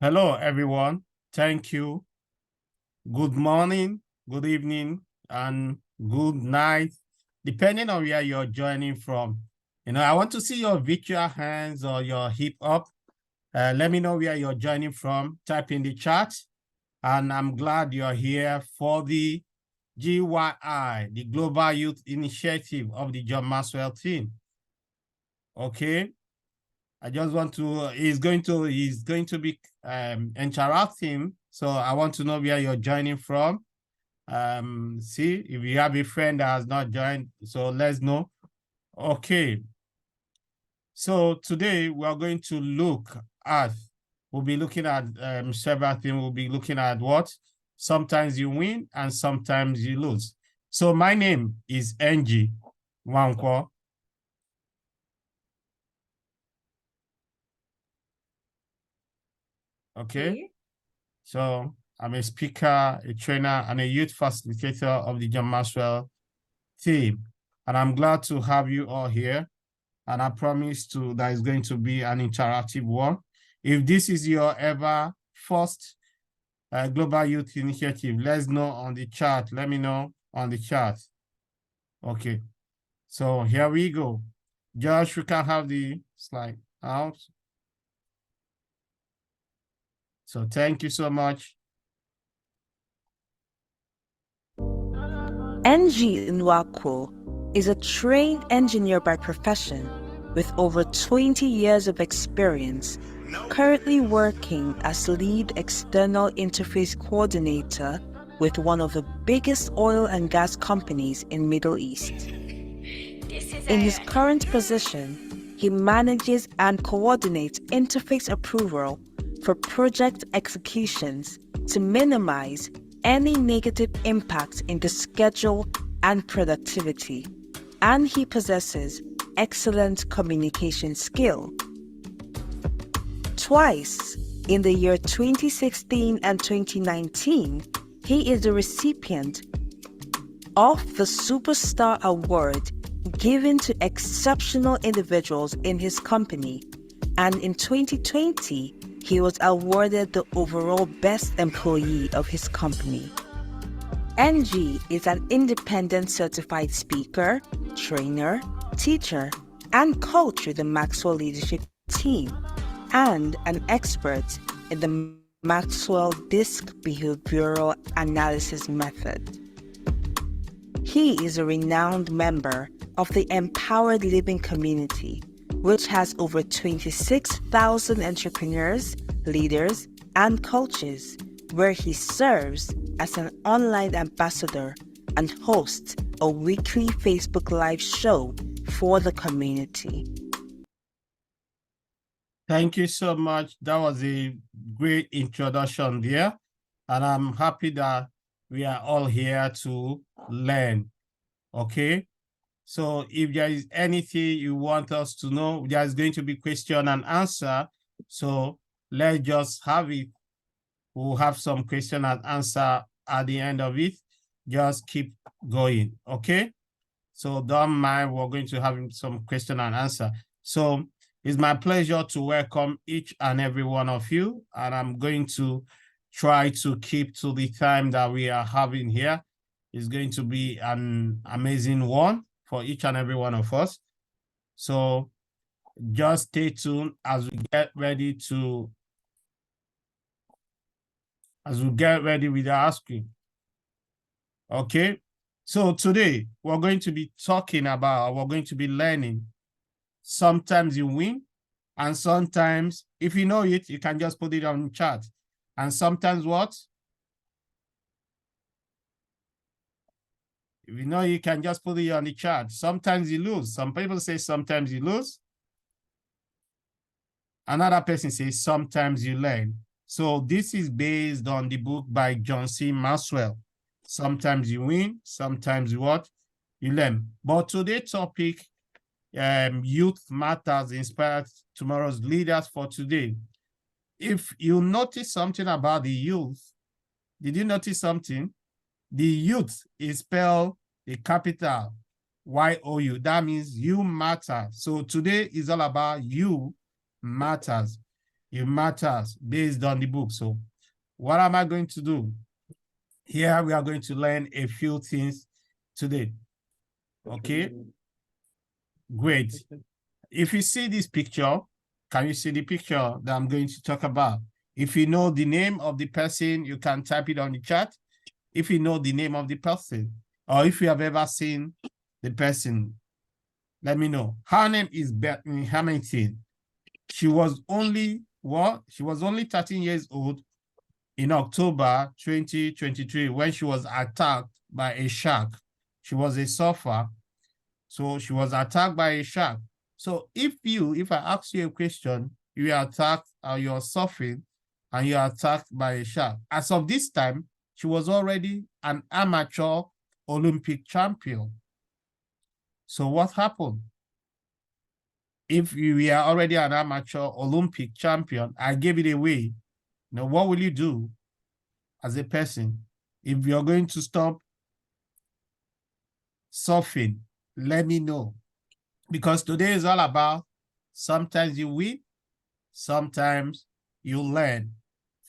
Hello, everyone. Thank you. Good morning, good evening, and good night, depending on where you're joining from. I want to see your virtual hands or your hip up. Let me know where you're joining from. Type in the chat. And I'm glad you're here for the GYI, the Global Youth Initiative of the John Maxwell team. Okay. I just want to, he's going to be interacting. So I want to know where you're joining from. See if you have a friend that has not joined, so let's know. Okay. So today we are going to we'll be looking at several things. We'll be looking at what? Sometimes you win and sometimes you lose. So my name is Ng Wankwo. Okay. So I'm a speaker, a trainer, and a youth facilitator of the John Maxwell team. And I'm glad to have you all here. And I promise that it's going to be an interactive one. If this is your ever first Global Youth Initiative, let's know on the chat. Let me know on the chat. Okay. So here we go. Josh, we can have the slide out. So thank you so much. Ng Nwako is a trained engineer by profession with over 20 years of experience, currently working as lead external interface coordinator with one of the biggest oil and gas companies in Middle East. In his current position, he manages and coordinates interface approval for project executions to minimize any negative impact in the schedule and productivity, and he possesses excellent communication skill. Twice, in the year 2016 and 2019, he is the recipient of the Superstar Award given to exceptional individuals in his company, and in 2020, he was awarded the overall best employee of his company. NG is an independent certified speaker, trainer, teacher, and coach with the Maxwell leadership team, and an expert in the Maxwell DISC behavioral analysis method. He is a renowned member of the Empowered Living community, which has over 26,000 entrepreneurs, leaders, and coaches, where he serves as an online ambassador and hosts a weekly Facebook Live show for the community. Thank you so much. That was a great introduction there. And I'm happy that we are all here to learn. Okay. So if there is anything you want us to know, there's going to be question and answer. So let's just have it. We'll have some question and answer at the end of it. Just keep going, okay? So don't mind, we're going to have some question and answer. So it's my pleasure to welcome each and every one of you. And I'm going to try to keep to the time that we are having here. It's going to be an amazing one for each and every one of us. So just stay tuned as we get ready with our screen. Okay, so today we're going to be learning. Sometimes you win, and sometimes, if you know it, you can just put it on the chat. And sometimes what? If you know, you can just put it on the chat. Sometimes you lose. Some people say sometimes you lose. Another person says sometimes you learn. So this is based on the book by John C. Maxwell. Sometimes you win, sometimes you what? You learn. But today's topic, youth matters, inspires tomorrow's leaders for today. If you notice something about the youth, did you notice something? The youth is spelled the capital Y-O-U. That means you matter. So today is all about you matters. It matters based on the book. So what am I going to do? Here we are going to learn a few things today. Okay, great. If you see this picture, can you see the picture that I'm going to talk about? If you know the name of the person, you can type it on the chat. If you know the name of the person, or if you have ever seen the person, let me know. Her name is Bethany Hamilton. She was only what? She was only 13 years old in October 2023 when she was attacked by a shark. She was a surfer, so she was attacked by a shark. So if I ask you a question, you are attacked or you're surfing and you're attacked by a shark. As of this time, she was already an amateur Olympic champion. So what happened? If you are already an amateur Olympic champion, I gave it away. Now, what will you do as a person if you're going to stop surfing? Let me know. Because today is all about sometimes you win, sometimes you learn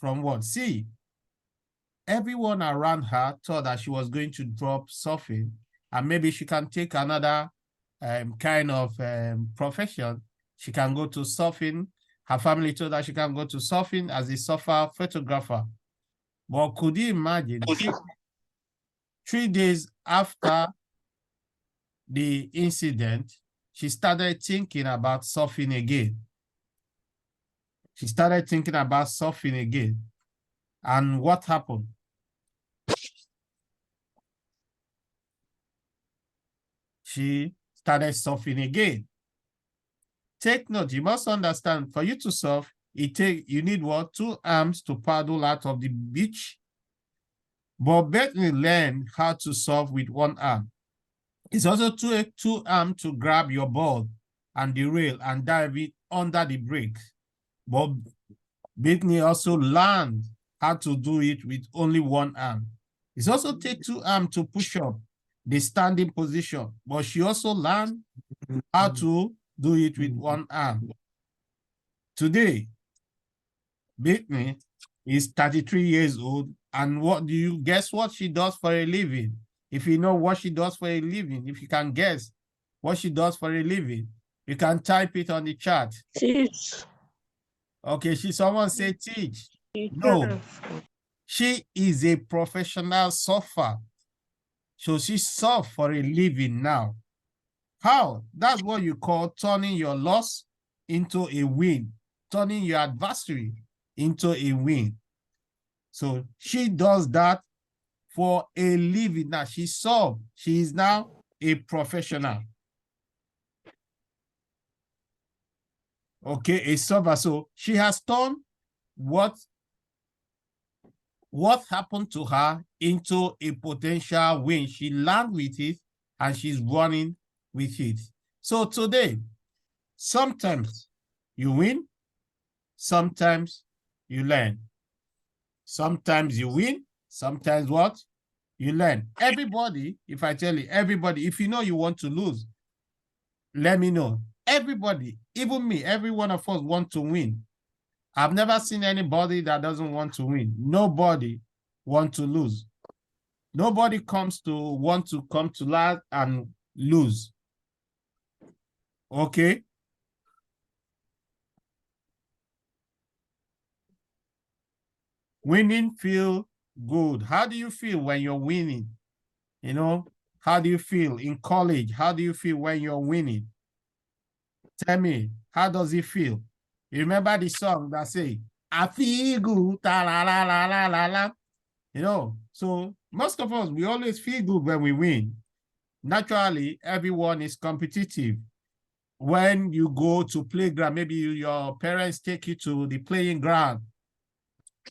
from what? See, everyone around her thought that she was going to drop surfing and maybe she can take another kind of profession. She can go to surfing. Her family told her she can go to surfing as a surfer photographer. But could you imagine 3 days after the incident, she started thinking about surfing again. She started thinking about surfing again. And what happened? She started surfing again. Take note, you must understand, for you to surf, you need what? 2 arms to paddle out of the beach. But Bethany learned how to surf with 1 arm. It's also 2 arms to grab your board and the rail and dive it under the brakes. But Bethany also learned how to do it with only 1 arm. It also takes 2 arms to push up the standing position, but she also learned how to do it with 1 arm. Today, Bethany is 33 years old, and what do you guess what she does for a living? If you know what she does for a living, if you can guess what she does for a living, you can type it on the chat. Teach. Okay, someone say teach. No, she is a professional surfer. So she surfs for a living now. How? That's what you call turning your loss into a win, turning your adversary into a win. So she does that for a living. Now she surfs. She is now a professional. Okay, a surfer. So she has turned what happened to her into a potential win. She learned with it and she's running with it. So today, sometimes you win, sometimes you learn. Sometimes you win, sometimes what? You learn. Everybody, if I tell you, everybody, if you know you want to lose, let me know. Everybody, even me, every one of us want to win. I've never seen anybody that doesn't want to win. Nobody wants to lose. Nobody want to come to last and lose. Okay? Winning feel good. How do you feel when you're winning? You know, how do you feel in college? How do you feel when you're winning? Tell me, how does it feel? You remember the song that say, I feel good, ta la la la la la la. You know, so most of us, we always feel good when we win. Naturally, everyone is competitive. When you go to playground, maybe your parents take you to the playing ground.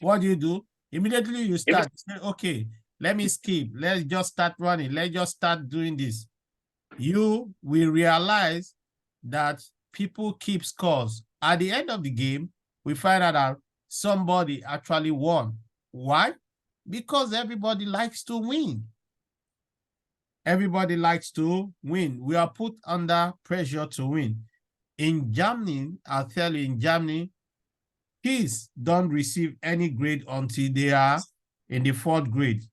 What do? Immediately you start, say, okay, let me skip. Let's just start running. Let's just start doing this. You will realize that people keep scores. At the end of the game, we find out that somebody actually won. Why? Because everybody likes to win. Everybody likes to win. We are put under pressure to win. In Germany, I'll tell you, in Germany, Kids don't receive any grade until they are in the 4th grade.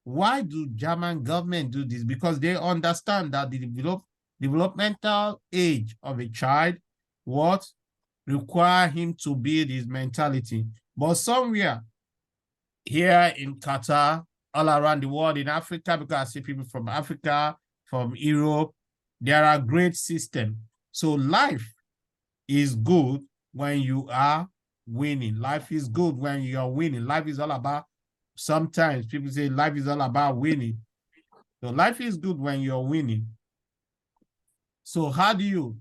Why do German government do this? Because they understand that the developmental age of a child what require him to build his mentality. But somewhere here in Qatar, all around the world, in Africa, because I see people from Africa, from Europe, there are great systems. So life is good when you are winning. Life is good when you are winning. Life is all about, sometimes people say life is all about winning. So life is good when you're winning. So how do you?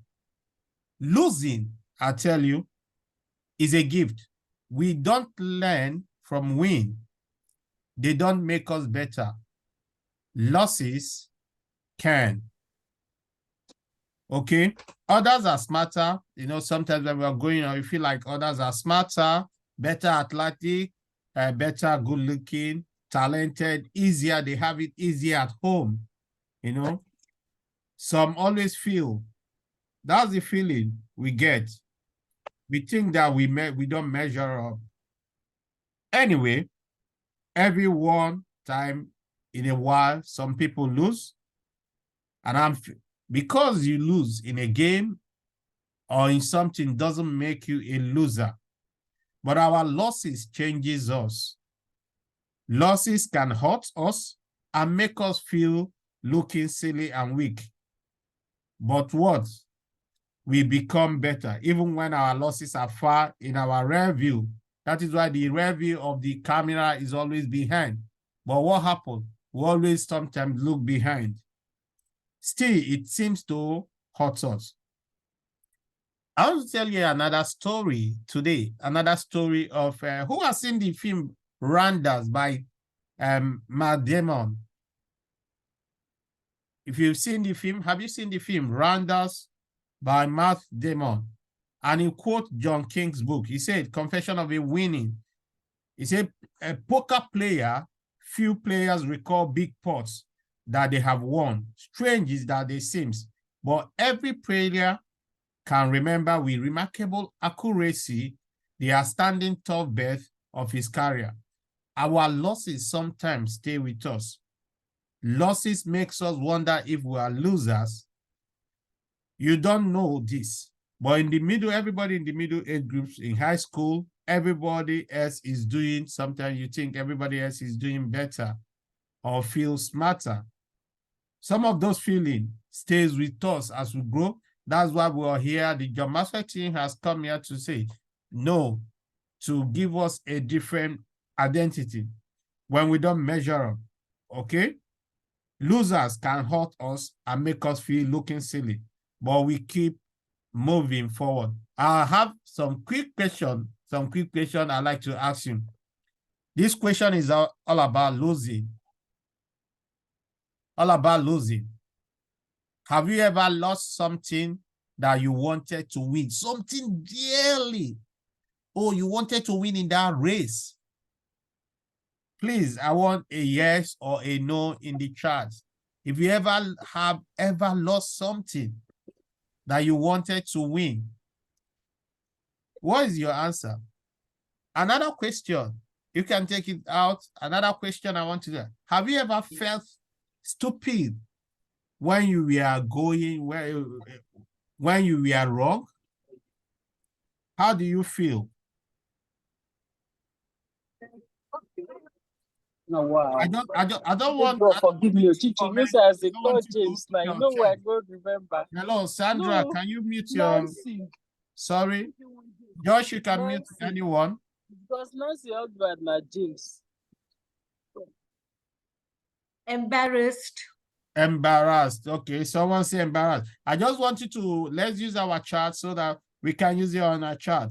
Losing, I tell you, is a gift. We don't learn from win. They don't make us better. Losses can. Okay? Others are smarter. You know, sometimes when we are going on, you feel like others are smarter, better athletic, better good looking, talented, easier. They have it easier at home. You know, some always feel, that's the feeling we get. We think that we don't measure up. Anyway, every one time in a while, some people lose. And because you lose in a game or in something doesn't make you a loser. But our losses changes us. Losses can hurt us and make us feel looking silly and weak. But what? We become better, even when our losses are far in our rear view. That is why the rear view of the camera is always behind. But what happened? We always sometimes look behind. Still, it seems to hurt us. I want to tell you another story today, another story of, who has seen the film Randers by Matt Damon? If you've seen the film, have you seen the film Randers by Matt Damon? And he quotes John King's book. He said, Confession of a Winning. He said, a poker player, few players recall big pots that they have won. Strange is that they seems, but every player can remember with remarkable accuracy the outstanding tough bet of his career. Our losses sometimes stay with us. Losses makes us wonder if we are losers. You don't know this, but in the middle, everybody in the middle age groups in high school, everybody else is doing, sometimes you think everybody else is doing better or feel smarter. Some of those feelings stays with us as we grow. That's why we are here. The John Maxwell team has come here to say no, to give us a different identity when we don't measure up, okay? Losers can hurt us and make us feel looking silly, but we keep moving forward. I have some quick question I'd like to ask you. This question is all about losing. All about losing. Have you ever lost something that you wanted to win? Something dearly. Oh, you wanted to win in that race. Please, I want a yes or a no in the chat. If you ever lost something that you wanted to win, what is your answer? Another question, you can take it out. Another question I want to know. Have you ever felt stupid when you were going, when you were wrong? How do you feel? No, wow. I don't want. God forgive me, teaching. You say as a coach, James. Now you know where I go. Remember. Hello, Sandra. No, can you mute your? Nancy. Sorry, Josh. You can Nancy. mute anyone. Because Nancy husband na James. Embarrassed. Embarrassed. Okay, someone say embarrassed. I just want you to, let's use our chart so that we can use it on our chart.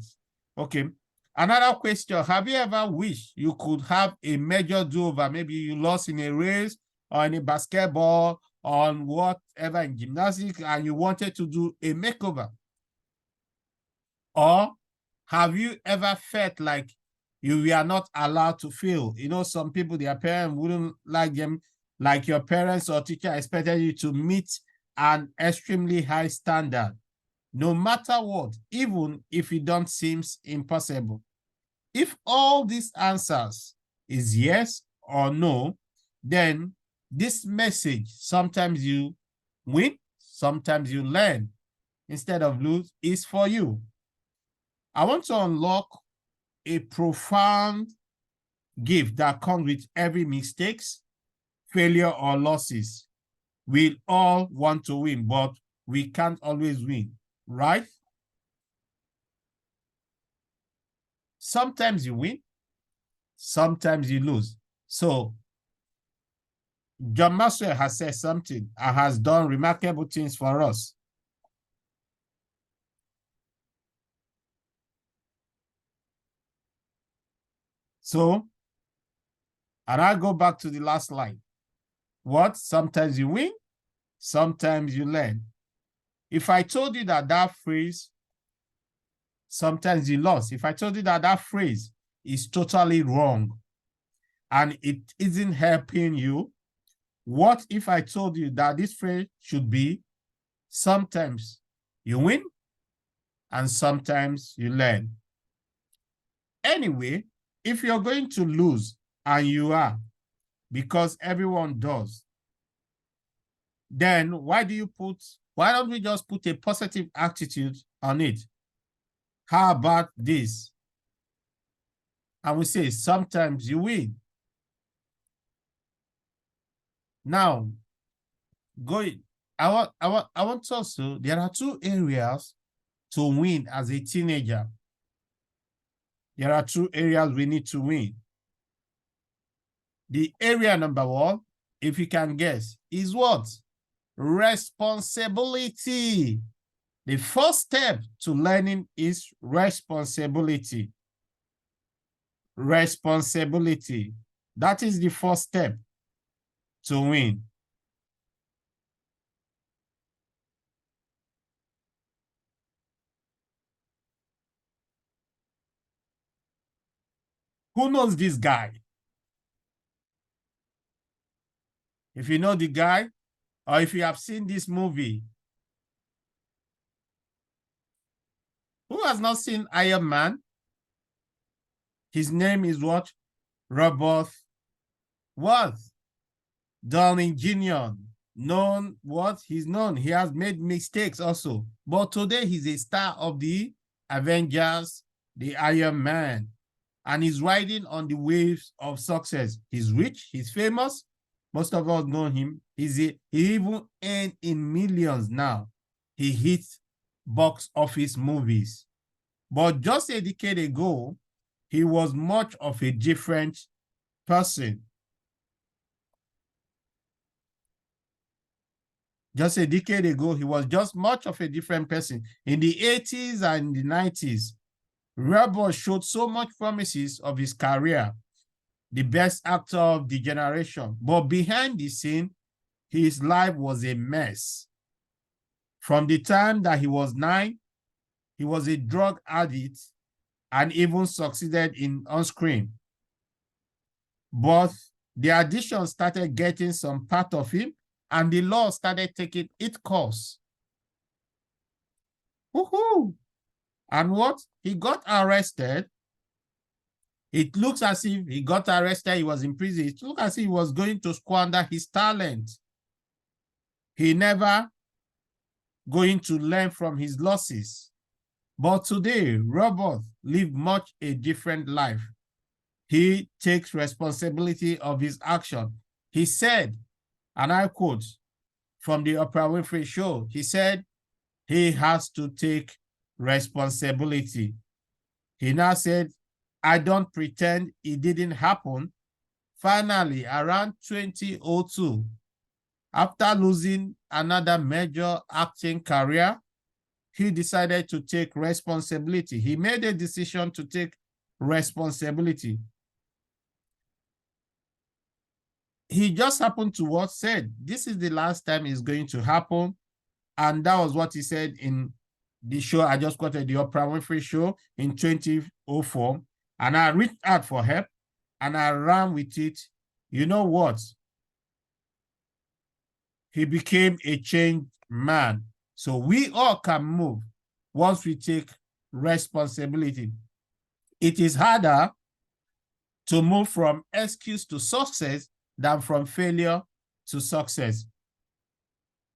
Okay. Another question. Have you ever wished you could have a major do-over? Maybe you lost in a race or in a basketball or on whatever in gymnastics and you wanted to do a makeover? Or have you ever felt like you were not allowed to fail? You know, some people, their parents wouldn't like them, like your parents or teacher expected you to meet an extremely high standard, no matter what, even if it don't seem impossible. If all these answers is yes or no, then this message, sometimes you win, sometimes you learn, instead of lose, is for you. I want to unlock a profound gift that comes with every mistakes, failure, or losses. We all want to win, but we can't always win, right? Sometimes you win, sometimes you lose. So John Maxwell has said something and has done remarkable things for us. So, and I go back to the last line. What? Sometimes you win, sometimes you learn. If I told you that that phrase, sometimes you lost, if I told you that that phrase is totally wrong and it isn't helping you, what if I told you that this phrase should be sometimes you win and sometimes you learn? Anyway, if you're going to lose, and you are, because everyone does, then why don't we just put a positive attitude on it? How about this? And we say, sometimes you win. Now, I want also, there are two areas to win as a teenager. There are two areas we need to win. The area number one, if you can guess, is what? Responsibility. The first step to learning is responsibility. Responsibility. That is the first step to win. Who knows this guy? If you know the guy, or if you have seen this movie, who has not seen Iron Man? His name is what? Robert what? Downey Jr. Known what? He's known. He has made mistakes also. But today he's a star of the Avengers, the Iron Man. And he's riding on the waves of success. He's rich, he's famous. Most of us know him. He even earned in millions now. He hits box office movies. But just a decade ago, he was much of a different person. Just a decade ago, he was just much of a different person. In the 80s and the 90s, Robert showed so much promises of his career, the best actor of the generation. But behind the scene, his life was a mess. From the time that he was 9, he was a drug addict and even succeeded in on screen. But the addiction started getting some part of him, and the law started taking its course. Woohoo! And what? He got arrested. It looks as if he got arrested, he was in prison. It looks as if he was going to squander his talent. He never going to learn from his losses. But today, Robert lived much a different life. He takes responsibility of his action. He said, and I quote from the Oprah Winfrey Show, he said, he has to take responsibility. He now said, I don't pretend it didn't happen. Finally, around 2002, after losing another major acting career, he decided to take responsibility. He made a decision to take responsibility. He just happened to what said, this is the last time it's going to happen. And that was what he said in the show I just quoted, the Oprah Winfrey Show in 2004. And I reached out for help and I ran with it. You know what? He became a changed man. So we all can move once we take responsibility. It is harder to move from excuse to success than from failure to success.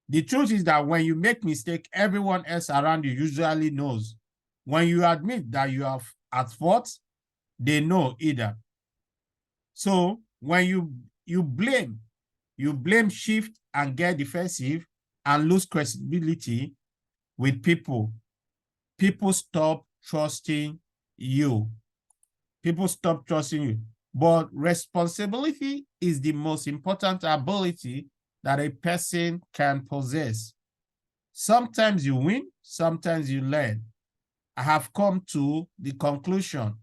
The truth is that when you make mistake, everyone else around you usually knows. When you admit that you are at fault, they know either. So when you blame, shift and get defensive and lose credibility with people. People stop trusting you. People stop trusting you. But responsibility is the most important ability that a person can possess. Sometimes you win, sometimes you learn. I have come to the conclusion,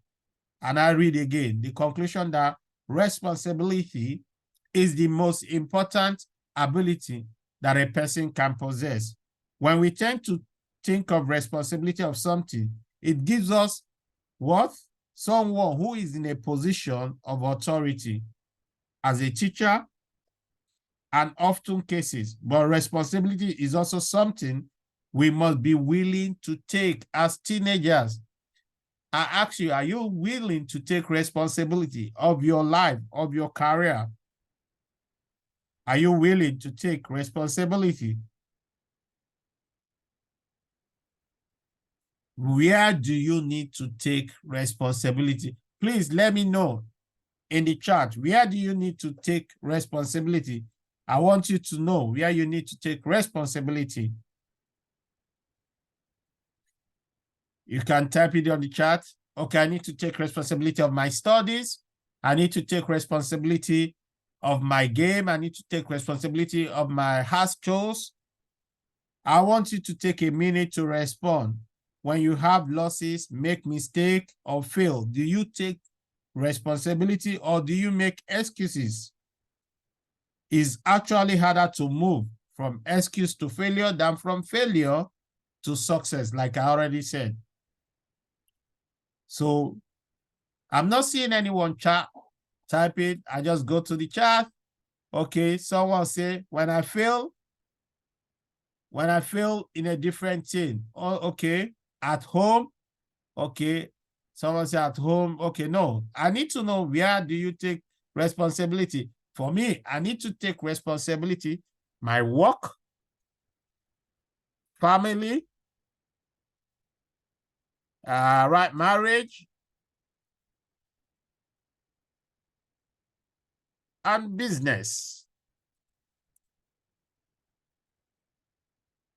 and I read again, the conclusion that responsibility is the most important ability that a person can possess. When we tend to think of responsibility of something, it gives us what? Someone who is in a position of authority as a teacher and often cases. But responsibility is also something we must be willing to take as teenagers. I ask you, are you willing to take responsibility of your life, of your career? Are you willing to take responsibility? Where do you need to take responsibility? Please let me know in the chat. Where do you need to take responsibility? I want you to know where you need to take responsibility. You can type it on the chat. Okay, I need to take responsibility of my studies. I need to take responsibility of my game. I need to take responsibility of my house chores. I want you to take a minute to respond. When you have losses, make mistake, or fail, do you take responsibility or do you make excuses? It's actually harder to move from excuse to failure than from failure to success, like I already said. So I'm not seeing anyone type it. I just go to the chat. Okay, someone say, when I fail in a different thing. Oh, okay, at home. Okay, someone say at home. Okay, no, I need to know, where do you take responsibility? For me, I need to take responsibility, my work, family, right, marriage, and business.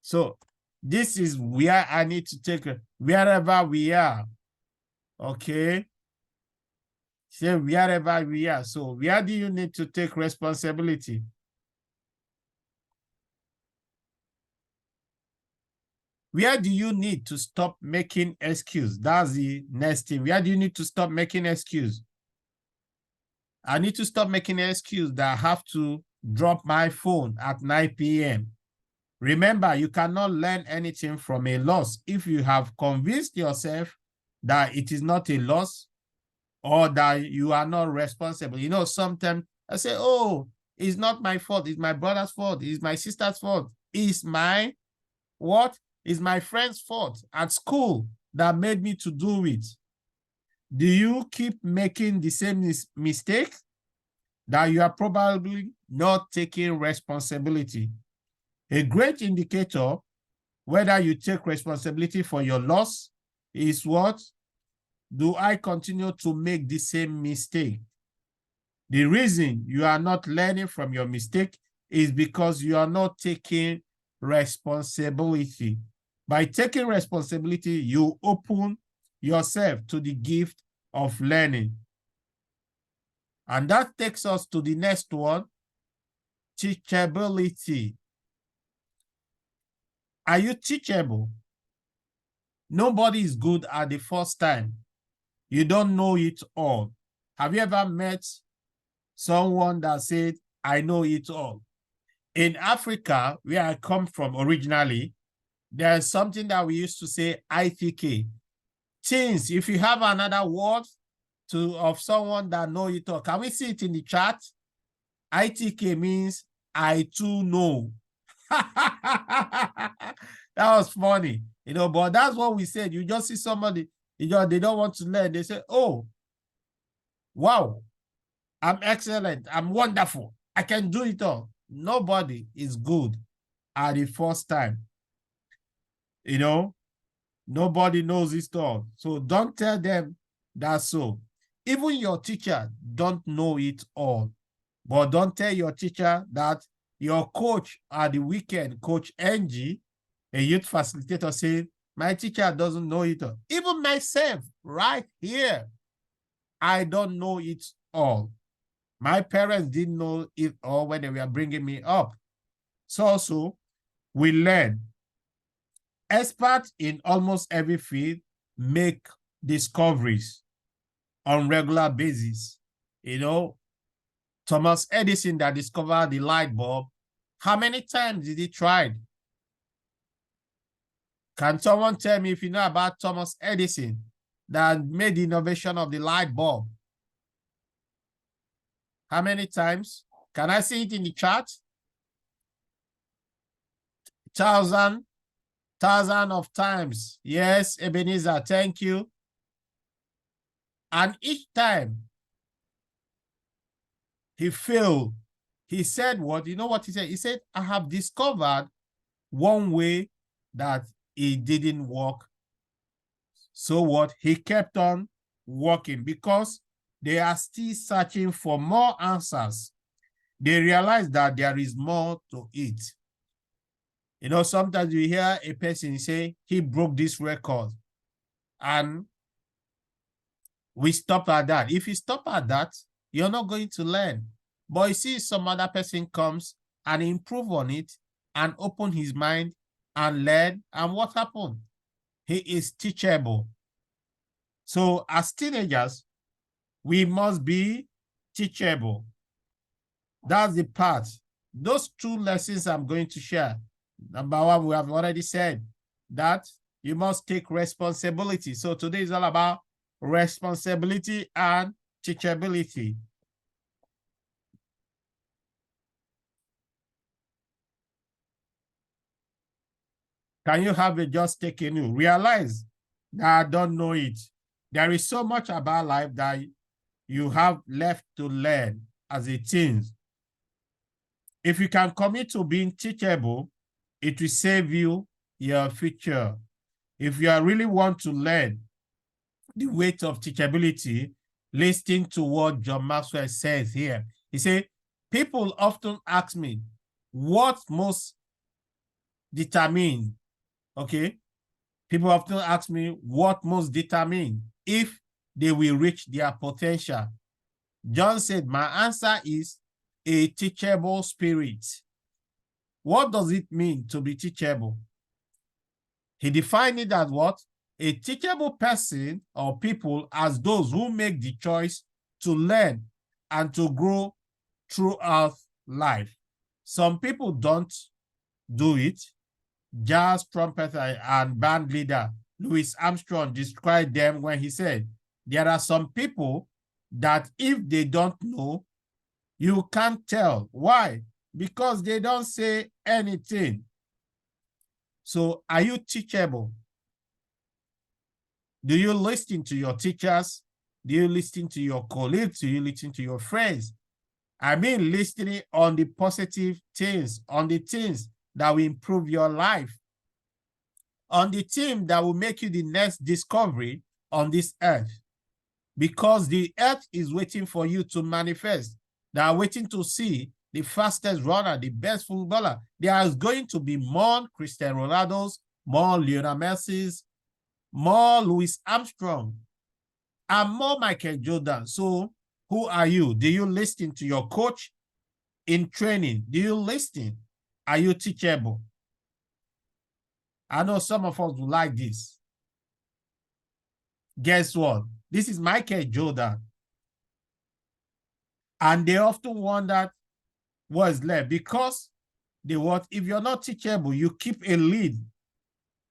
So this is where I need to take, wherever we are. Okay. Say wherever we are. So where do you need to take responsibility? Where do you need to stop making excuse? That's the next thing. Where do you need to stop making excuse? I need to stop making an excuse that I have to drop my phone at 9 p.m. Remember, you cannot learn anything from a loss if you have convinced yourself that it is not a loss or that you are not responsible. You know, sometimes I say, oh, it's not my fault. It's my brother's fault. It's my sister's fault. It's my what? It's my friend's fault at school that made me to do it. Do you keep making the same mistake? That you are probably not taking responsibility. A great indicator whether you take responsibility for your loss is what? Do I continue to make the same mistake? The reason you are not learning from your mistake is because you are not taking responsibility. By taking responsibility, you open yourself to the gift of learning. And that takes us to the next one, teachability. Are you teachable? Nobody is good at the first time. You don't know it all. Have you ever met someone that said, I know it all? In Africa, where I come from originally, there's something that we used to say, ITK. Teens, if you have another word of someone that know it all, can we see it in the chat? ITK means I too know. That was funny, you know, but that's what we said. You just see somebody, they don't want to learn. They say, oh, wow, I'm excellent. I'm wonderful. I can do it all. Nobody is good at the first time. You know, nobody knows it all. So don't tell them that's so. Even your teacher don't know it all. But don't tell your teacher that your coach at the weekend, Coach Angie, a youth facilitator, said, my teacher doesn't know it all. Even myself, right here, I don't know it all. My parents didn't know it all when they were bringing me up. So also, we learn. Experts in almost every field make discoveries on regular basis. You know, Thomas Edison that discovered the light bulb, how many times did he try? Can someone tell me if you know about Thomas Edison that made the innovation of the light bulb? How many times? Can I see it in the chart? Thousand of times. Yes, Ebenezer, thank you. And each time he failed, he said what? You know what he said? He said, I have discovered one way that it didn't work. So what? He kept on working because they are still searching for more answers. They realize that there is more to it. You know, sometimes you hear a person say, he broke this record. And we stop at that. If you stop at that, you're not going to learn. But you see, some other person comes and improve on it and open his mind and learn. And what happened? He is teachable. So as teenagers, we must be teachable. That's the part. Those two lessons I'm going to share. Number one, we have already said that you must take responsibility. So today is all about responsibility and teachability. Can you have it just taken you? Realize that I don't know it. There is so much about life that you have left to learn as a teen. If you can commit to being teachable, it will save you your future. If you really want to learn the weight of teachability, listen to what John Maxwell says here. He said, people often ask me, what most determine, okay? People often ask me what most determine if they will reach their potential. John said, my answer is a teachable spirit. What does it mean to be teachable? He defined it as what? A teachable person or people as those who make the choice to learn and to grow throughout life. Some people don't do it. Jazz trumpeter and band leader Louis Armstrong described them when he said, there are some people that if they don't know, you can't tell. Why? Because they don't say anything. So are you teachable? Do you listen to your teachers? Do you listen to your colleagues? Do you listen to your friends? I mean, listening on the positive things, on the things that will improve your life, on the thing that will make you the next discovery on this earth. Because the earth is waiting for you to manifest. They are waiting to see the fastest runner, the best footballer. There is going to be more Cristiano Ronaldo's, more Lionel Messi's, more Louis Armstrong, and more Michael Jordan. So who are you? Do you listen to your coach in training? Do you listen? Are you teachable? I know some of us will like this. Guess what? This is Michael Jordan. And they often wonder what is left because if you're not teachable, you keep a lead.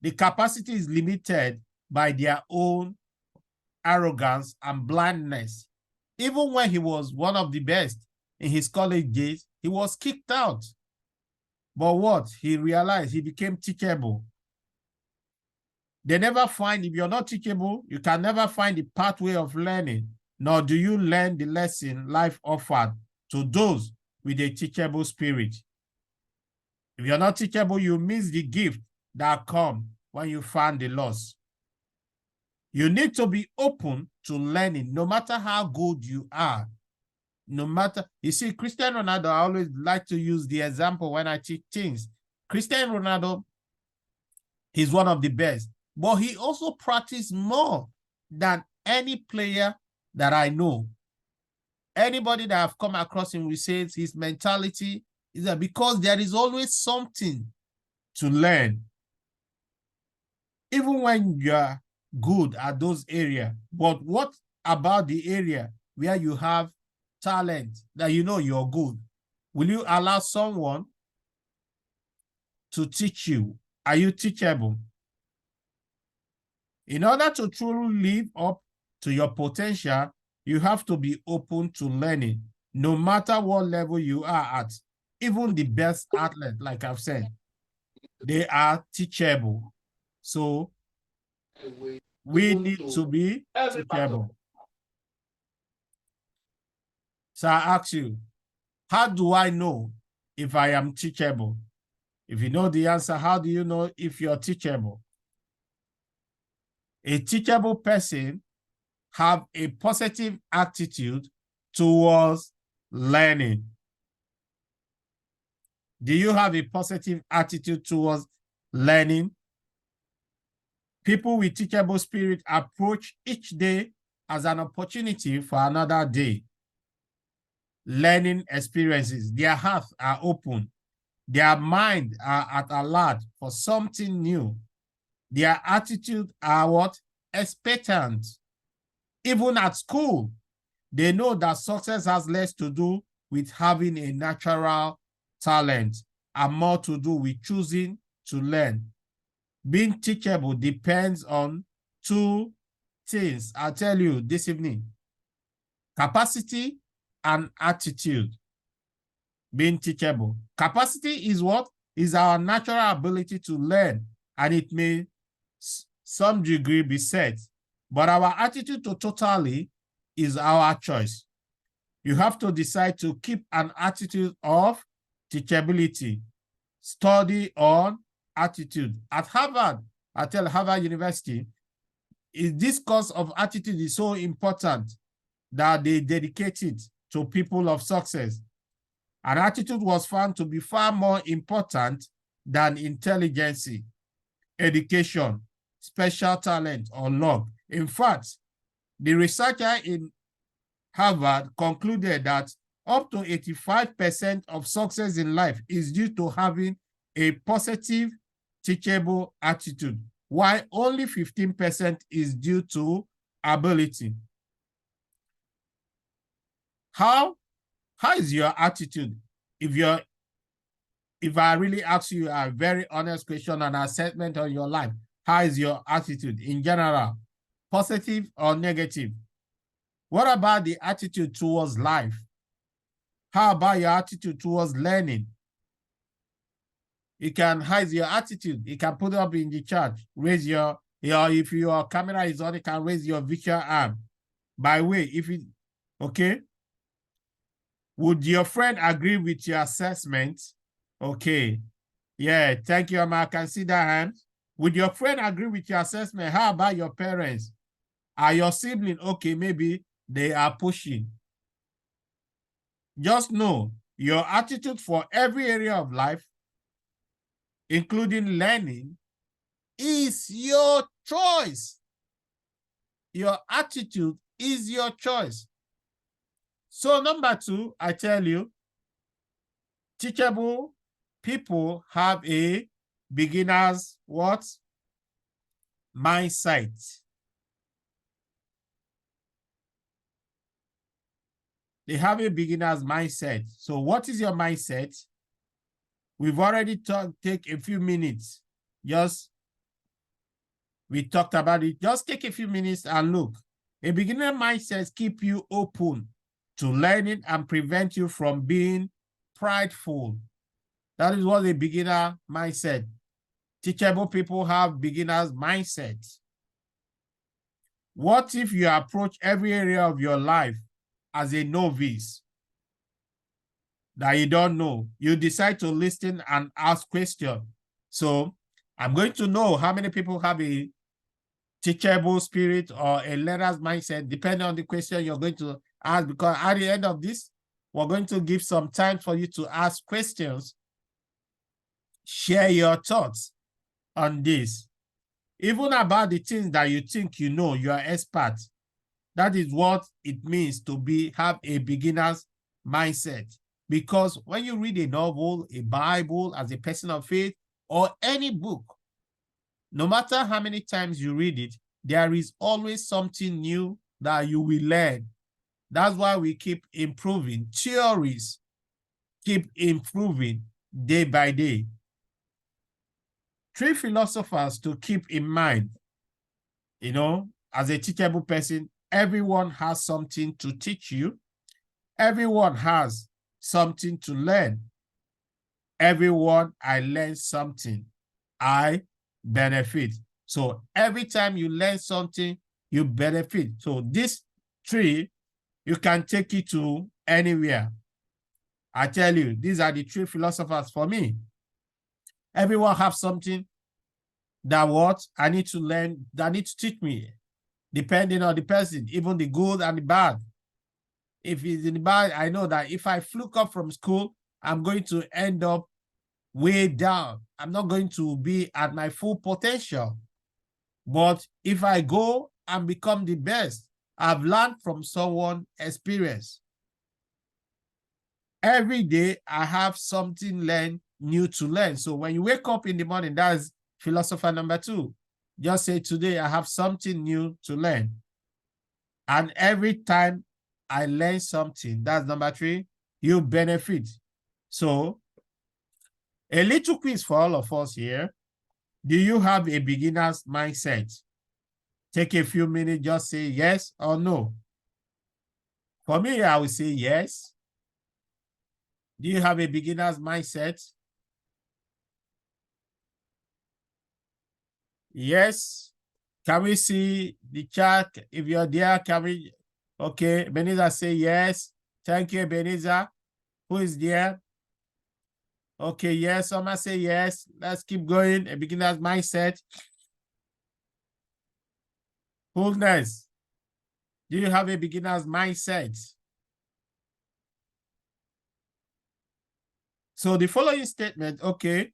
The capacity is limited by their own arrogance and blindness. Even when he was one of the best in his college days, he was kicked out. But what? He realized he became teachable. They never find, if you're not teachable, you can never find the pathway of learning, nor do you learn the lesson life offered to those with a teachable spirit. If you're not teachable, you miss the gift that comes when you find the loss. You need to be open to learning, no matter how good you are. No matter, you see, Cristiano Ronaldo, I always like to use the example when I teach things. Cristiano Ronaldo, he's one of the best, but he also practiced more than any player that I know. Anybody that I've come across him will say his mentality is that because there is always something to learn. Even when you're good at those areas, but what about the area where you have talent that you know you're good? Will you allow someone to teach you? Are you teachable? In order to truly live up to your potential, you have to be open to learning, no matter what level you are at. Even the best athlete, like I've said, they are teachable. So we need to be teachable. So I ask you, how do I know if I am teachable? If you know the answer, how do you know if you're teachable? A teachable person have a positive attitude towards learning. Do you have a positive attitude towards learning? People with teachable spirit approach each day as an opportunity for another day. Learning experiences, their hearts are open. Their mind are at alert for something new. Their attitude are what? Expectant. Even at school, they know that success has less to do with having a natural talent and more to do with choosing to learn. Being teachable depends on two things. I'll tell you this evening: capacity and attitude. Being teachable. Capacity is what? Is our natural ability to learn, and it may some degree be set, but our attitude to totally is our choice. You have to decide to keep an attitude of teachability. Study on attitude. At Harvard, I tell Harvard University, this course of attitude is so important that they dedicate it to people of success. And attitude was found to be far more important than intelligence, education, special talent, or luck. In fact, the researcher in Harvard concluded that up to 85% of success in life is due to having a positive, teachable attitude, while only 15% is due to ability. How is your attitude? If I really ask you a very honest question, an assessment on your life, how is your attitude in general, positive or negative? What about the attitude towards life? How about your attitude towards learning? You can hide your attitude. You can put it up in the chat. Raise your if your camera is on, you can raise your virtual arm. By way, if it, okay. Would your friend agree with your assessment? Okay. Yeah, thank you, Emma. I can see that hand. Would your friend agree with your assessment? How about your parents? Are your siblings okay? Maybe they are pushing. Just know your attitude for every area of life, including learning, is your choice. Your attitude is your choice. So number two, I tell you, teachable people have a beginner's what? Mindset. They have a beginner's mindset. So what is your mindset? We've already take a few minutes. We talked about it. Just take a few minutes and look. A beginner mindset keep you open to learning and prevent you from being prideful. That is what a beginner mindset Teachable people have beginner's mindset. What if you approach every area of your life as a novice that you don't know? You decide to listen and ask questions. So I'm going to know how many people have a teachable spirit or a learner's mindset, depending on the question you're going to ask, because at the end of this, we're going to give some time for you to ask questions, share your thoughts on this, even about the things that you think you know, you are expert. That is what it means to have a beginner's mindset. Because when you read a novel, a Bible, as a person of faith, or any book, no matter how many times you read it, there is always something new that you will learn. That's why we keep improving. Theories keep improving day by day. 3 philosophers to keep in mind. You know, as a teachable person, everyone has something to teach you. Everyone has something to learn. Everyone, I learn something. I benefit. So every time you learn something, you benefit. So this 3, you can take it to anywhere. I tell you, these are the 3 philosophers for me. Everyone have something that what I need to learn, that need to teach me, depending on the person, even the good and the bad. If it's in the bad, I know that if I fluke up from school, I'm going to end up way down. I'm not going to be at my full potential. But if I go and become the best, I've learned from someone's experience. Every day, I have something new to learn. So when you wake up in the morning, that's philosopher number 2. Just say, today, I have something new to learn. And every time I learn something, that's number 3, you benefit. So a little quiz for all of us here. Do you have a beginner's mindset? Take a few minutes, just say yes or no. For me, I would say yes. Do you have a beginner's mindset? Yes. Can we see the chat? If you're there, can we? Okay, Beneza say yes. Thank you, Beneza. Who is there? Okay, yes, someone say yes. Let's keep going. A beginner's mindset. Who next? Do you have a beginner's mindset? So the following statement, okay.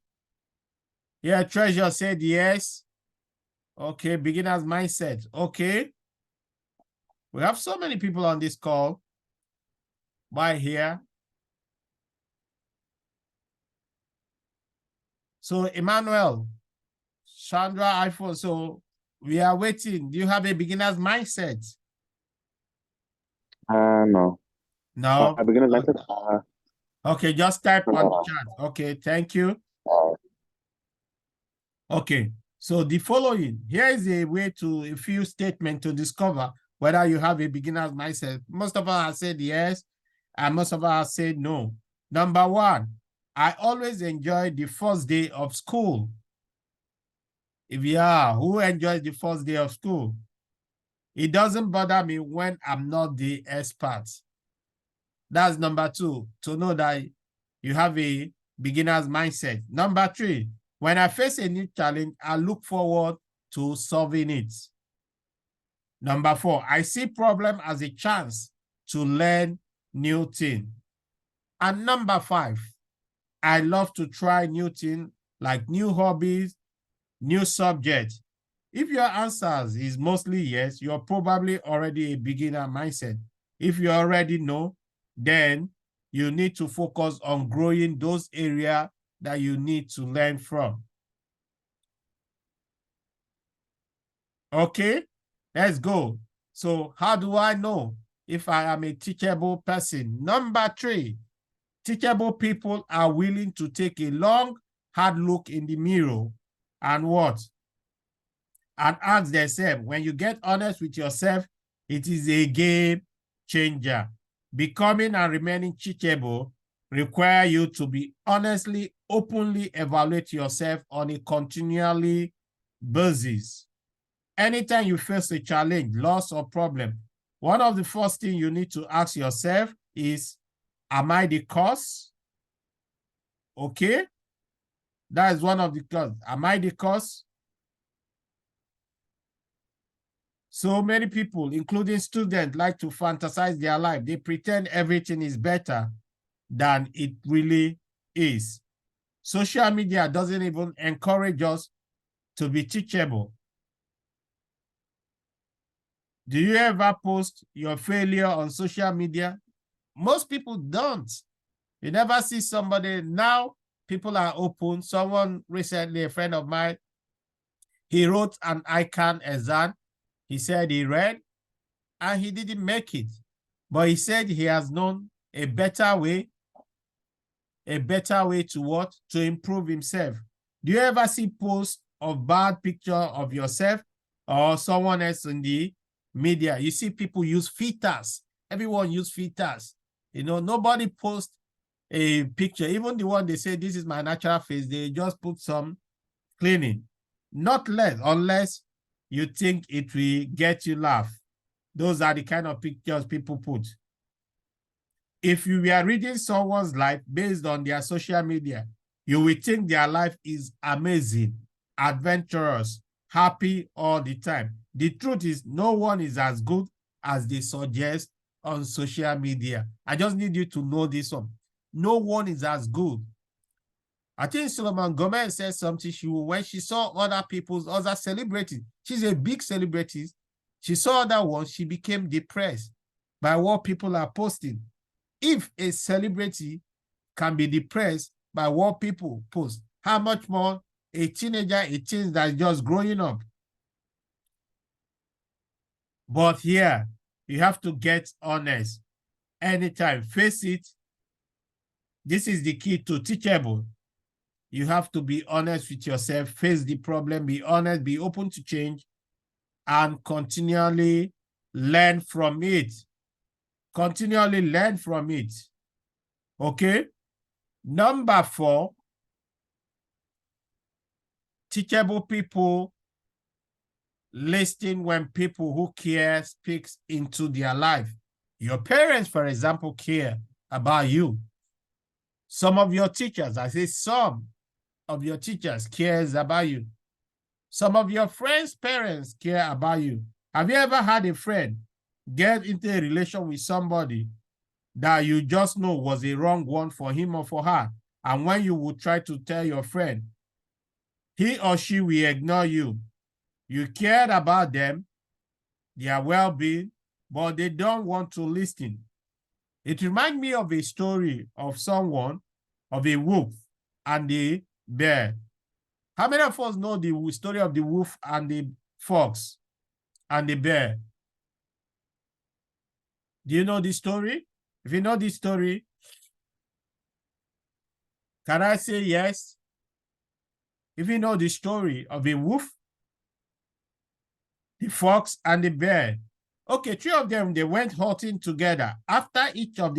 Yeah, Treasure said yes. Okay, beginner's mindset. Okay. We have so many people on this call. By here. So Emmanuel, Chandra, iPhone. So we are waiting. Do you have a beginner's mindset? No. No. Beginner's Okay. mindset? Okay, just type on the chat. Okay, thank you. Okay, so the following, here is a way to, a few statements to discover whether you have a beginner's mindset. Most of us have said yes, and most of us have said no. Number 1, I always enjoy the first day of school. If you are, who enjoys the first day of school? It doesn't bother me when I'm not the expert. That's number 2, to know that you have a beginner's mindset. Number 3, when I face a new challenge, I look forward to solving it. Number 4, I see problem as a chance to learn new things. And number 5, I love to try new things like new hobbies, new subjects. If your answers is mostly yes, you're probably already a beginner mindset. If you already know, then you need to focus on growing those areas that you need to learn from. Okay, let's go. So how do I know if I am a teachable person? Number 3, teachable people are willing to take a long, hard look in the mirror and what? And ask themselves, when you get honest with yourself, it is a game changer. Becoming and remaining teachable require you to be honestly openly evaluate yourself on a continually basis. Anytime you face a challenge, loss, or problem, one of the first things you need to ask yourself is, am I the cause? Okay? That is one of the cause. Am I the cause? So many people, including students, like to fantasize their life. They pretend everything is better than it really is. Social media doesn't even encourage us to be teachable. Do you ever post your failure on social media? Most people don't. You never see somebody. Now people are open. Someone recently, a friend of mine, he wrote an ICANN exam. He said he read and he didn't make it. But he said he has known a better way to what? To improve himself. Do you ever see posts of bad picture of yourself or someone else in the media? You see people use filters. Everyone use filters. You know, nobody posts a picture. Even the one they say, this is my natural face, they just put some cleaning. Not less, unless you think it will get you laugh. Those are the kind of pictures people put. If you were reading someone's life based on their social media, you will think their life is amazing, adventurous, happy all the time. The truth is, no one is as good as they suggest on social media. I just need you to know this one. No one is as good. I think Solomon Gomez said something. When she saw other celebrities, she's a big celebrity. She saw other ones, she became depressed by what people are posting. If a celebrity can be depressed by what people post, how much more a teenager, a teen that's just growing up? But here, you have to get honest. Anytime, face it. This is the key to teachable. You have to be honest with yourself, face the problem, be honest, be open to change, and continually learn from it. Continually learn from it. Okay? Number 4, teachable people listen when people who care speaks into their life. Your parents, for example, care about you. Some of your teachers, I say some of your teachers cares about you. Some of your friends' parents care about you. Have you ever had a friend get into a relation with somebody that you just know was a wrong one for him or for her? And when you would try to tell your friend, he or she will ignore you. You cared about them, their well-being, but they don't want to listen. It reminds me of a story of a wolf and the bear. How many of us know the story of the wolf and the fox and the bear? Do you know the story? If you know the story, can I say yes? If you know the story of a wolf, the fox, and the bear. Okay, 3 of them, they went hunting together. After each of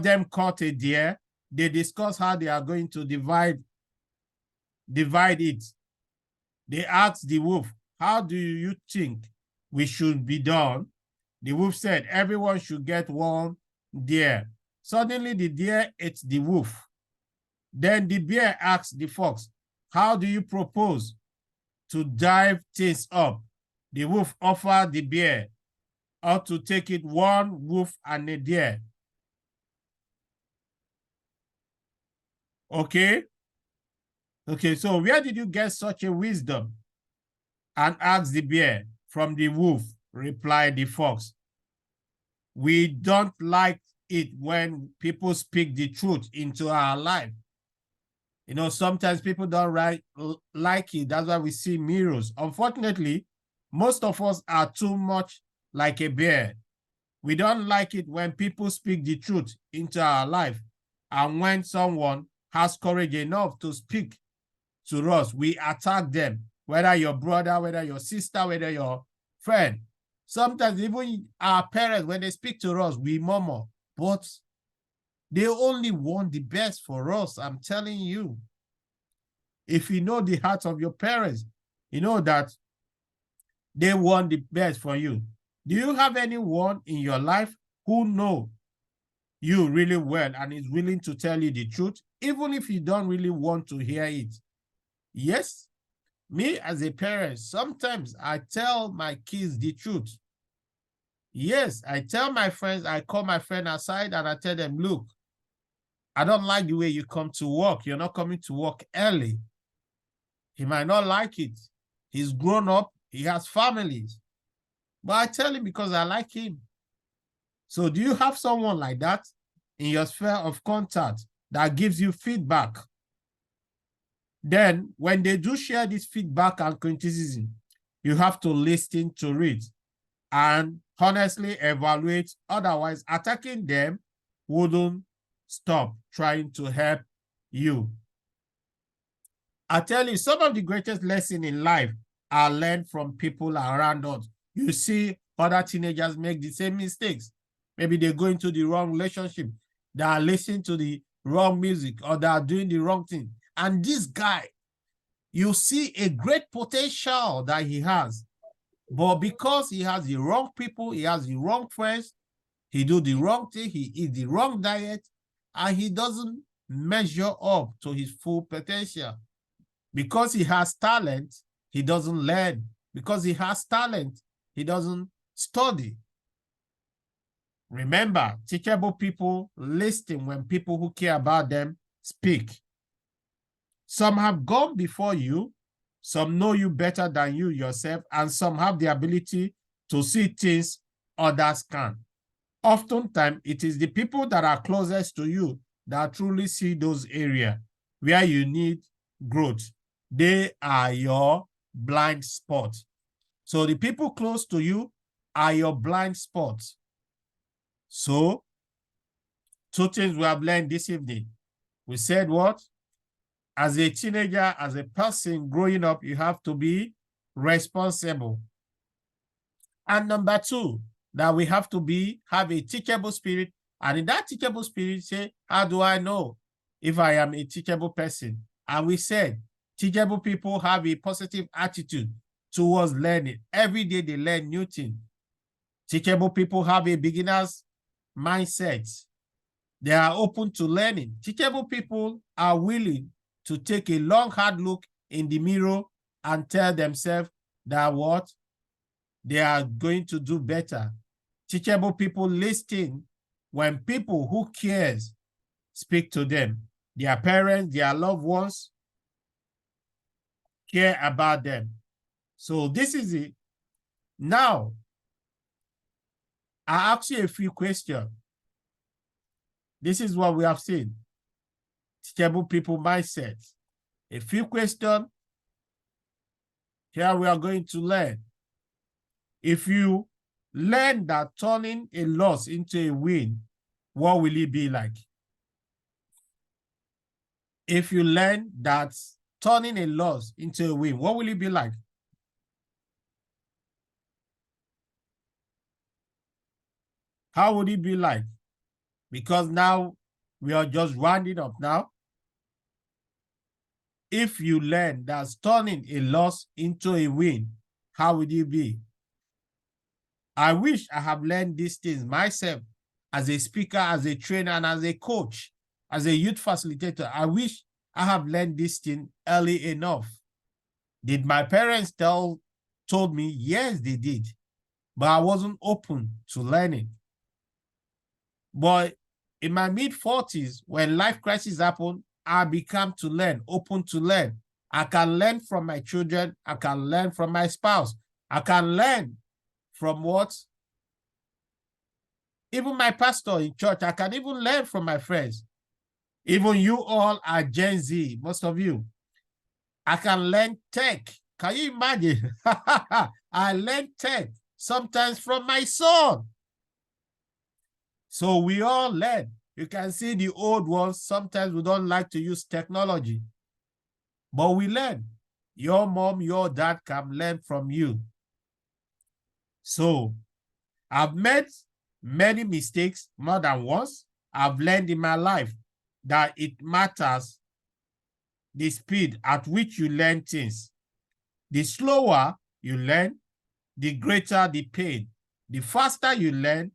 them caught a deer, they discussed how they are going to divide it. They asked the wolf, how do you think we should be done? The wolf said, everyone should get 1 deer. Suddenly, the deer ate the wolf. Then the bear asked the fox, how do you propose to dive things up? The wolf offered the bear how to take it 1 wolf and a deer. Okay? Okay, so where did you get such a wisdom? And asked the bear. From the wolf, replied the fox. We don't like it when people speak the truth into our life. You know, sometimes people don't like it. That's why we see mirrors. Unfortunately, most of us are too much like a bear. We don't like it when people speak the truth into our life. And when someone has courage enough to speak to us, we attack them, whether your brother, whether your sister, whether your friend. Sometimes even our parents, when they speak to us, we murmur. But They only want the best for us, I'm telling you. If you know the heart of your parents, you know that they want the best for you. Do you have anyone in your life who know you really well and is willing to tell you the truth, even if you don't really want to hear it? Yes, me as a parent, sometimes I tell my kids the truth. Yes, I tell my friends, I call my friend aside and I tell them, look, I don't like the way you come to work. You're not coming to work early. He might not like it. He's grown up. He has families. But I tell him because I like him. So do you have someone like that in your sphere of contact that gives you feedback? Then when they do share this feedback and criticism, you have to listen to it and honestly evaluate. Otherwise, attacking them wouldn't stop trying to help you. I tell you, some of the greatest lessons in life are learned from people around us. You see other teenagers make the same mistakes. Maybe they go into the wrong relationship. They are listening to the wrong music or they are doing the wrong thing. And this guy, you see a great potential that he has. But because he has the wrong people, he has the wrong friends, he do the wrong thing, he eat the wrong diet, and he doesn't measure up to his full potential. Because he has talent, he doesn't learn. Because he has talent, he doesn't study. Remember, teachable people listen when people who care about them speak. Some have gone before you, some know you better than you yourself, and some have the ability to see things others can. Oftentimes, it is the people that are closest to you that truly see those areas where you need growth. They are your blind spot. So the people close to you are your blind spots. So, two things we have learned this evening. We said what? As a teenager, as a person growing up, you have to be responsible. And number two, that we have to have a teachable spirit. And in that teachable spirit, say, how do I know if I am a teachable person? And we said, teachable people have a positive attitude towards learning. Every day they learn new things. Teachable people have a beginner's mindset. They are open to learning. Teachable people are willing to take a long, hard look in the mirror and tell themselves that what? They are going to do better. Teachable people listen when people who cares speak to them. Their parents, their loved ones care about them. So this is it. Now, I ask you a few questions. This is what we have seen. Teachable people mindset. A few questions. Here we are going to learn. If you learn that turning a loss into a win, what will it be like? If you learn that turning a loss into a win, what will it be like? How would it be like? Because now we are just rounding up now. If you learn that turning a loss into a win, how would it be? I wish I have learned these things myself as a speaker, as a trainer, and as a coach, as a youth facilitator. I wish I have learned this thing early enough. Did my parents told me? Yes, they did. But I wasn't open to learning. But in my mid-40s, when life crisis happened, I became to learn, open to learn. I can learn from my children. I can learn from my spouse. I can learn from what? Even my pastor in church. I can even learn from my friends. Even you all are Gen Z, most of you. I can learn tech. Can you imagine? I learn tech sometimes from my son. So we all learn. You can see the old ones, sometimes we don't like to use technology, but we learn. Your mom, your dad can learn from you. So I've made many mistakes more than once. I've learned in my life that it matters the speed at which you learn things. The slower you learn, the greater the pain. The faster you learn,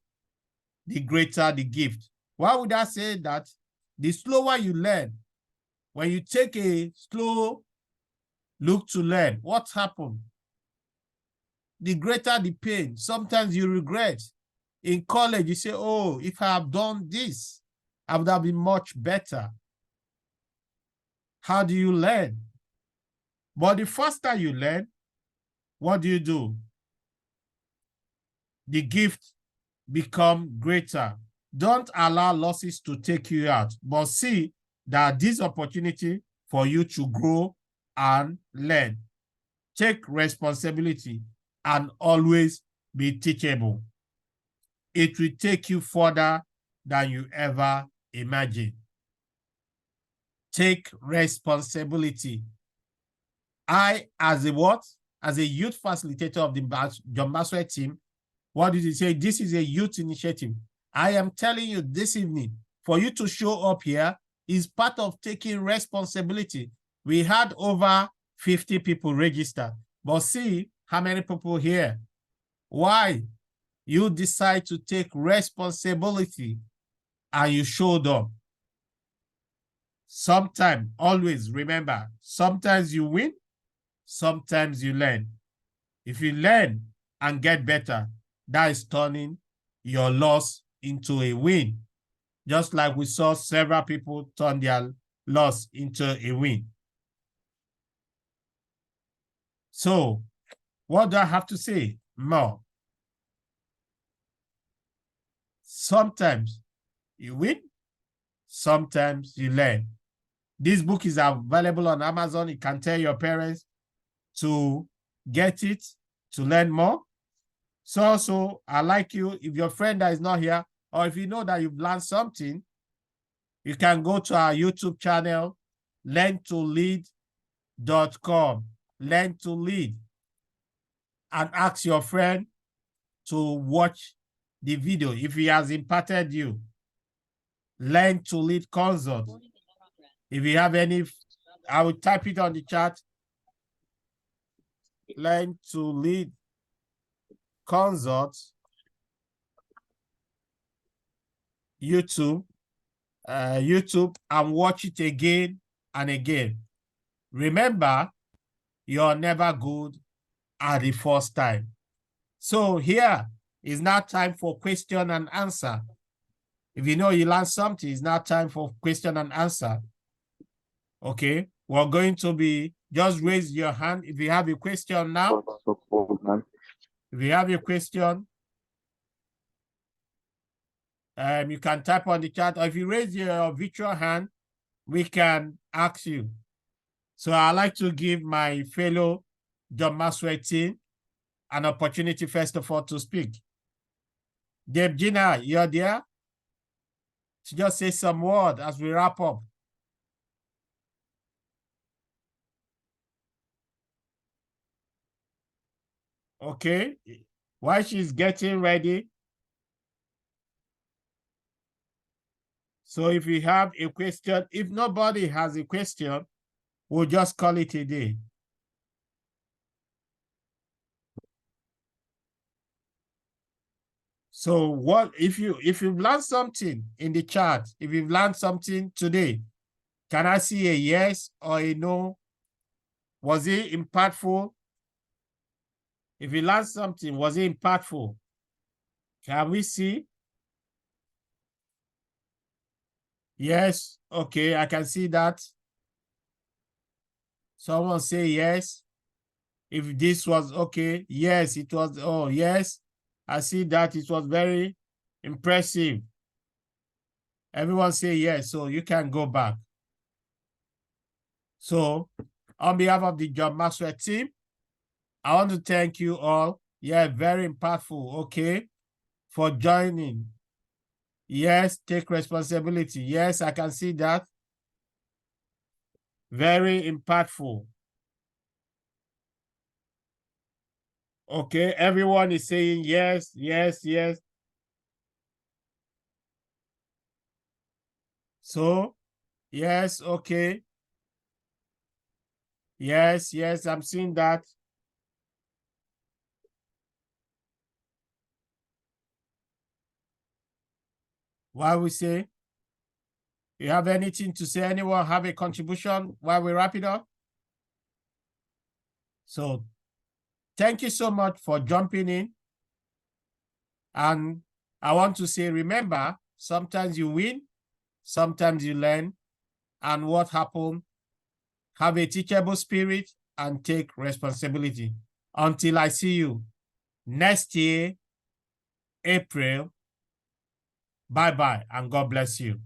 the greater the gift. Why would I say that? The slower you learn, when you take a slow look to learn, what happened? The greater the pain. Sometimes you regret. In college, you say, oh, if I have done this, I would have been much better. How do you learn? But the faster you learn, what do? The gift become greater. Don't allow losses to take you out, but see that this opportunity for you to grow and learn. Take responsibility and always be teachable. It will take you further than you ever imagined. Take responsibility. I, as a what? As a youth facilitator of the John Maxwell team, what did he say? This is a youth initiative. I am telling you this evening, for you to show up here is part of taking responsibility. We had over 50 people registered, but see how many people here. Why? You decide to take responsibility and you showed up. Sometimes, always remember, sometimes you win, sometimes you learn. If you learn and get better, that is turning your loss into a win. Just like we saw several people turn their loss into a win. So, what do I have to say more? Sometimes you win, sometimes you learn. This book is available on Amazon. You can tell your parents to get it, to learn more. So also, I like you, if your friend that is not here, or if you know that you've learned something, you can go to our YouTube channel, learntolead.com, learn to lead, and ask your friend to watch the video if he has imparted you. Learn to lead consult. If you have any, I will type it on the chat. Learn to lead consult, YouTube, and watch it again and again. Remember, you're never good at the first time. So here is now time for question and answer. If you know you learned something, it's now time for question and answer. Okay, we're going to be, just raise your hand if you have a question now. If you have a question, you can type on the chat, or if you raise your virtual hand, we can ask you. So I'd like to give my fellow John Maxwell team an opportunity, first of all, to speak. Deb Gina, you're there? To just say some word as we wrap up. Okay, while she's getting ready. So if you have a question, if nobody has a question, we'll just call it a day. So what if you've learned something in the chat, if you've learned something today, can I see a yes or a no? Was it impactful? If you learned something, was it impactful? Can we see? Yes, okay, I can see that. Someone say yes. If this was okay, yes, it was, oh, yes. I see that it was very impressive. Everyone say yes, so you can go back. So, on behalf of the John Maxwell team, I want to thank you all. Yeah, very impactful, okay, for joining. Yes, take responsibility. Yes, I can see that. Very impactful. Okay, everyone is saying yes, yes, yes. So, yes, okay. Yes, yes, I'm seeing that. While we say, you have anything to say? Anyone have a contribution while we wrap it up? So, thank you so much for jumping in. And I want to say, remember, sometimes you win, sometimes you learn. And what happened? Have a teachable spirit and take responsibility. Until I see you next year, April. Bye-bye, and God bless you.